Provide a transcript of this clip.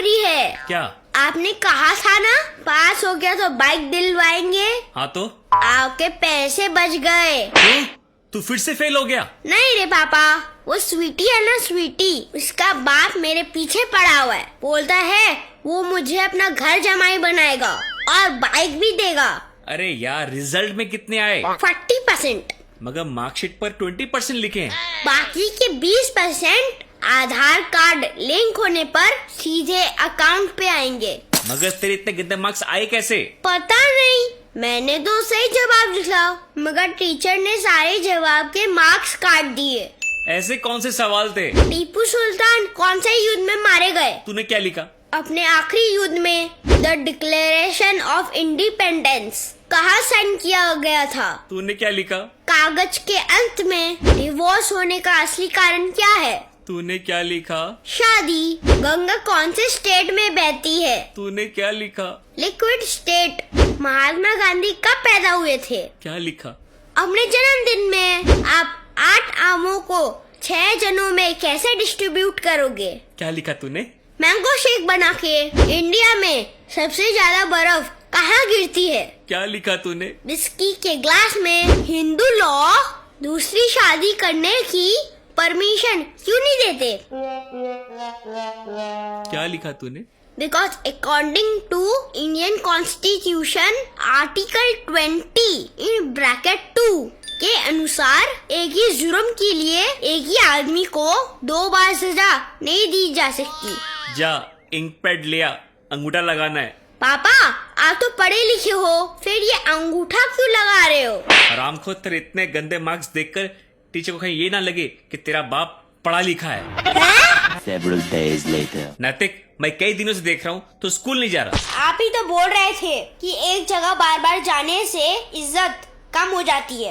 खुशखबरी है। क्या? आपने कहा था ना पास हो गया तो बाइक दिलवाएंगे। हाँ तो आपके पैसे बच गए। क्यों? तू फिर से फेल हो गया? नहीं रे पापा, वो स्वीटी है ना स्वीटी, उसका बाप मेरे पीछे पड़ा हुआ है। बोलता है वो मुझे अपना घर जमाई बनाएगा और बाइक भी देगा। अरे यार, रिजल्ट में कितने आए? 40%। मगर मार्कशीट पर 20% लिखे हैं। बाकी के 20% आधार कार्ड लिंक होने पर सीधे अकाउंट पे आएंगे। मगर तेरे इतने गंदे मार्क्स आए कैसे? पता नहीं, मैंने तो सही जवाब लिखा मगर टीचर ने सारे जवाब के मार्क्स काट दिए। ऐसे कौन से सवाल थे? टीपू सुल्तान कौन से युद्ध में मारे गए? तूने क्या लिखा? अपने आखिरी युद्ध में द डिक्लेरेशन ऑफ इंडिपेंडेंस कहाँ साइन किया गया था? तूने क्या लिखा? कागज के अंत में डिवोर्स होने का असली कारण क्या है? तूने क्या लिखा? शादी। गंगा कौन से स्टेट में बहती है? तूने क्या लिखा? Liquid state. महात्मा गांधी कब पैदा हुए थे? क्या लिखा? अपने जन्मदिन में आप 8 आमों को 6 जनों में कैसे डिस्ट्रीब्यूट करोगे? क्या लिखा तूने? मैंगो शेक बना के इंडिया में सबसे ज्यादा बर्फ कहाँ गिरती है? क्या लिखा तूने? विस्की के ग्लास में हिंदू लॉ दूसरी शादी करने की परमिशन क्यों नहीं देते? क्या लिखा तूने? Because according to Indian Constitution Article 20 in bracket 2 के अनुसार एक ही जुर्म के लिए एक ही आदमी को 2 बार सजा नहीं दी जा सकती। जा इंक पैड लिया, अंगूठा लगाना है। पापा आप तो पढ़े लिखे हो, फिर ये अंगूठा क्यों लगा रहे हो? हरामखोर, तेरे इतने गंदे मार्क्स देखकर टीचर को कहीं ये ना लगे कि तेरा बाप पढ़ा लिखा है। Several days later. नैतिक, मैं कई दिनों से देख रहा हूँ तो स्कूल नहीं जा रहा। आप ही तो बोल रहे थे कि एक जगह बार बार जाने से इज्जत कम हो जाती है।